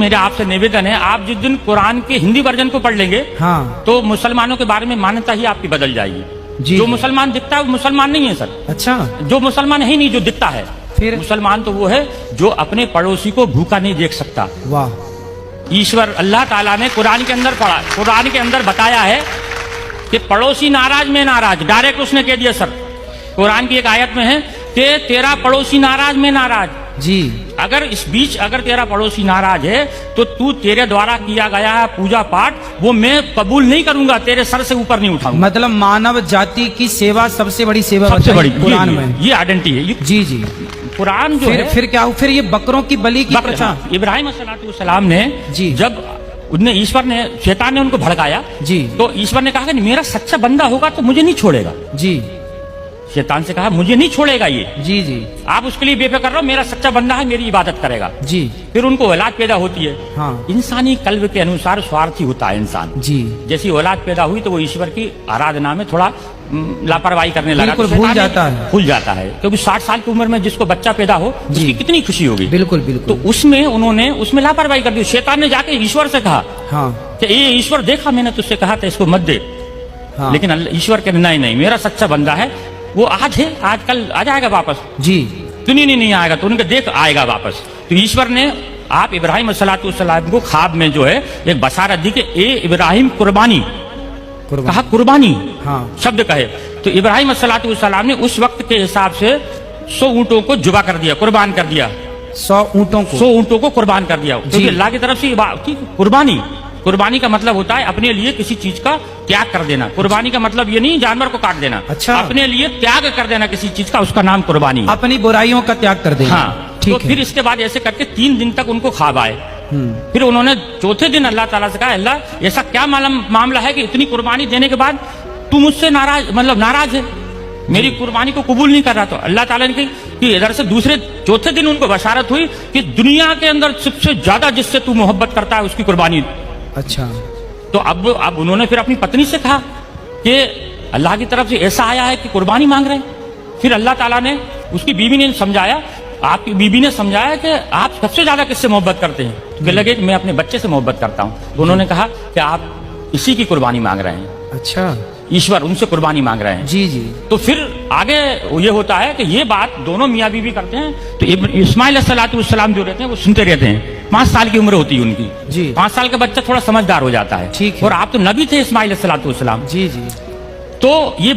मेरे आपसे निवेदन है, आप जिस दिन कुरान के हिंदी वर्जन को पढ़ लेंगे, हाँ, तो मुसलमानों के बारे में मान्यता ही आपकी बदल जाएगी। जी, जो मुसलमान दिखता है वो मुसलमान नहीं है सर। अच्छा, जो मुसलमान है ही नहीं, जो दिखता है। फिर मुसलमान तो वो है जो अपने पड़ोसी को भूखा नहीं देख सकता। वाह, ईश्वर अल्लाह ताला ने कुरान के अंदर पढ़ा, कुरान के अंदर बताया है कि पड़ोसी नाराज में नाराज, डायरेक्ट उसने कह दिया सर। कुरान की एक आयत में है कि तेरा पड़ोसी नाराज में नाराज। जी, अगर इस बीच अगर तेरा पड़ोसी नाराज है तो तू तेरे द्वारा किया गया है पूजा पाठ वो मैं कबूल नहीं करूंगा, तेरे सर से ऊपर नहीं उठाऊंगा। मतलब मानव जाति की सेवा सबसे बड़ी सेवा सबसे बताई बड़ी कुरान में। ये आइडेंटिटी है। जी जी, कुरान जो है फिर क्या हुआ? फिर ये बकरों की बलि की प्रथा। इब्राहिम अलैहिस्सलाम ने जी, जब उनने ईश्वर ने शैतान ने उनको भड़काया जी, तो ईश्वर ने कहा कि मेरा सच्चा बंदा होगा तो मुझे नहीं छोड़ेगा। जी, शैतान से कहा मुझे नहीं छोड़ेगा ये, जी, जी, आप उसके लिए बेफिक्र रहो, मेरा सच्चा बंदा है, मेरी इबादत करेगा। जी, फिर उनको औलाद पैदा होती है। हाँ, इंसानी कल्ब के अनुसार स्वार्थी होता है इंसान। जी, जैसी औलाद पैदा हुई तो वो ईश्वर की आराधना में थोड़ा लापरवाही करने लगा, बिल्कुल तो भूल जाता है। भूल जाता है, क्योंकि 60 साल की उम्र में जिसको बच्चा पैदा हो उसकी कितनी खुशी होगी। बिल्कुल तो बिल्कुल। उसमें उन्होंने उसमें लापरवाही कर दी। शैतान ने जाके ईश्वर से कहा हाँ, कि ये ईश्वर देखा मैंने तुझसे कहा था इसको मत दे, हाँ, लेकिन ईश्वर के नहीं नहीं मेरा सच्चा बंदा है, वो आज है, आज कल आ जाएगा वापस। जी, दुनिया नहीं आएगा तो उनके देख आएगा वापस। तो ईश्वर ने आप इब्राहिम अलैहिस्सलाम को ख्वाब में जो है एक बशारत दी कि ए इब्राहिम कुर्बानी, कहा कुर्बानी, हाँ, शब्द कहे तो इब्राहिम अलैहिस्सलाम ने उस वक्त के हिसाब से 100 ऊँटों को जुबा कर दिया, कुर्बान कर दिया। 100 ऊँटों को, 100 ऊँटों को कुर्बान कर दिया, क्योंकि अल्लाह की तरफ से कुर्बानी, कुर्बानी का मतलब होता है अपने लिए किसी चीज का त्याग कर देना। कुर्बानी का मतलब ये नहीं जानवर को काट देना, अच्छा, अपने लिए त्याग कर देना किसी चीज का, उसका नाम कुर्बानी है। अपनी बुराइयों का त्याग कर देना। हाँ, ठीक तो है। फिर इसके बाद ऐसे करके 3 दिन तक उनको ख्वाब आए। फिर उन्होंने चौथे दिन अल्लाह ताला से कहा अल्लाह ऐसा क्या मामला है कि इतनी कुर्बानी देने के बाद तू मुझसे नाराज, मतलब नाराज है, मेरी कुर्बानी को कबूल नहीं कर रहा। तो अल्लाह ताला ने कही कि इधर से दूसरे चौथे दिन उनको बशारत हुई कि दुनिया के अंदर सबसे ज्यादा जिससे तू मोहब्बत करता है उसकी कुर्बानी। अच्छा, तो अब उन्होंने फिर अपनी पत्नी से कहा कि अल्लाह की तरफ से ऐसा आया है कि कुर्बानी मांग रहे हैं। फिर अल्लाह ताला ने उसकी बीवी ने समझाया, आपकी बीवी ने समझाया कि आप सबसे ज्यादा किससे मोहब्बत करते हैं? तो कहने लगे कि मैं अपने बच्चे से मोहब्बत करता हूँ। तो उन्होंने कहा कि आप इसी की कुर्बानी मांग रहे हैं। अच्छा, ईश्वर उनसे कुर्बानी मांग रहे हैं। जी, जी, तो फिर आगे ये होता है कि ये बात दोनों मियाँ बीवी करते हैं। तो इस्माइल अलैहिस्सलाम जो रहते हैं वो सुनते रहते हैं। 5 साल की उम्र होती है उनकी। जी, 5 साल का बच्चा थोड़ा समझदार हो जाता है। ठीक है। और आप तो नबी थे इस्माइल अलैहिस्सलाम। जी, जी, तो ये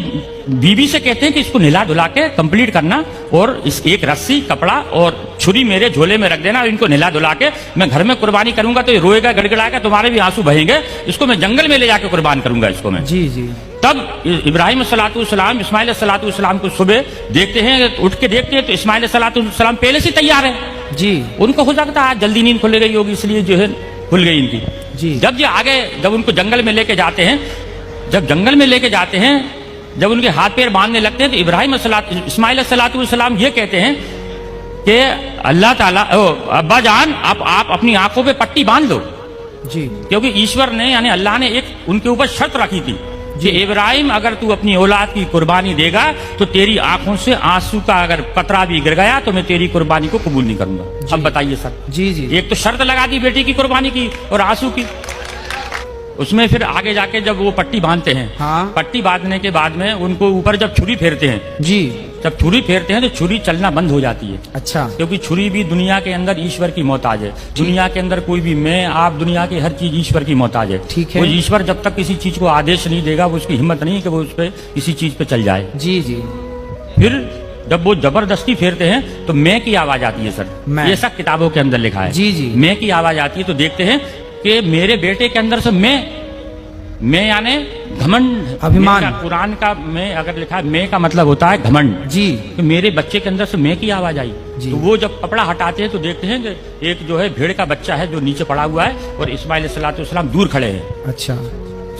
बीवी से कहते हैं कि इसको नहला धुला के कंप्लीट करना और इस एक रस्सी, कपड़ा और छुरी मेरे झोले में रख देना, इनको नहला धुला के मैं घर में कुर्बानी करूंगा तो ये रोएगा, गड़गड़ाएगा, तुम्हारे भी आंसू बहेंगे, इसको मैं जंगल में ले जाकर कुर्बान करूंगा इसको मैं। जी, जी, तब इब्राहिम सलाम इस्माइल सलाम को सुबह देखते हैं, उठ के देखते हैं तो इस्माइल सलाम पहले से तैयार है। जी, उनको हो सकता है आज जल्दी नींद खुल गई होगी इसलिए जो है खुल गई इनकी। जी, जब ये आगे जब उनको जंगल में लेके जाते हैं, जब जंगल में लेके जाते हैं, जब उनके हाथ पैर बांधने लगते हैं तो इस्माइल सलाम ये कहते हैं कि अल्लाह ताला अब्बा जान आप अपनी आंखों पे पट्टी बांध लो। जी, क्योंकि ईश्वर ने यानी अल्लाह ने एक उनके ऊपर शर्त रखी थी कि इब्राहिम अगर तू अपनी औलाद की कुर्बानी देगा तो तेरी आंखों से आंसू का अगर कतरा भी गिर गया तो मैं तेरी कुर्बानी को कबूल नहीं करूंगा। अब बताइए सर। जी, जी, एक तो शर्त लगा दी बेटी की कुर्बानी की और आंसू की। उसमें फिर आगे जाके जब वो पट्टी बांधते हैं, हाँ, पट्टी बांधने के बाद में उनको ऊपर जब छुरी फेरते हैं, जी, जब छुरी फेरते हैं तो छुरी चलना बंद हो जाती है। अच्छा, क्योंकि छुरी भी दुनिया के अंदर ईश्वर की मोहताज है। दुनिया के अंदर कोई भी मैं आप दुनिया की हर चीज ईश्वर की मोहताज है। ठीक है। वो ईश्वर जब तक किसी चीज को आदेश नहीं देगा वो उसकी हिम्मत नहीं है कि वो उस पर किसी चीज पे चल जाए। जी, जी, फिर जब वो जबरदस्ती फेरते हैं तो मैं की आवाज आती है सर। मैं। ये सब किताबों के अंदर लिखा है। जी, जी, मैं की आवाज आती है तो देखते हैं कि मेरे बेटे के अंदर से मैं यानी घमंड, अभिमान। कुरान का मैं अगर लिखा है मैं का मतलब होता है घमंड। जी, तो मेरे बच्चे के अंदर से मैं की आवाज आई। जी। तो वो जब कपड़ा हटाते हैं तो देखते हैं कि एक जो है भेड़ का बच्चा है जो नीचे पड़ा हुआ है और इस्माइल सलाम दूर खड़े हैं। अच्छा,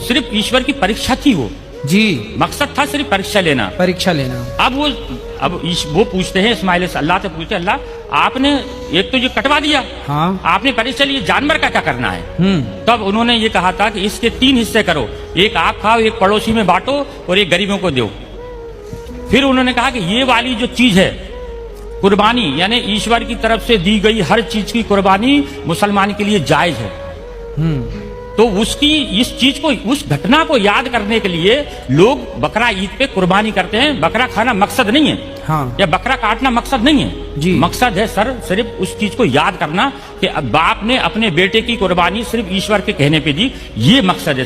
सिर्फ ईश्वर की परीक्षा थी वो। जी, मकसद था सिर्फ परीक्षा लेना। परीक्षा लेना। अब वो पूछते हैं इस्माइल से, अल्लाह से पूछते हैं अल्लाह आपने एक तो ये कटवा दिया, हाँ, आपने परीक्षा ली, जानवर का क्या करना है? तब उन्होंने ये कहा था कि इसके 3 हिस्से करो, एक आप खाओ, एक पड़ोसी में बांटो और एक गरीबों को दो। फिर उन्होंने कहा कि ये वाली जो चीज है कुर्बानी यानी ईश्वर की तरफ से दी गई हर चीज की कुर्बानी मुसलमान के लिए जायज है। तो उसकी इस चीज को, उस घटना को याद करने के लिए लोग बकरा ईद पे कुर्बानी करते हैं। बकरा खाना मकसद नहीं है, हाँ। या बकरा काटना मकसद नहीं है जी। मकसद है सर सिर्फ उस चीज को याद करना कि बाप ने अपने बेटे की कुर्बानी सिर्फ ईश्वर के कहने पे दी, ये मकसद है।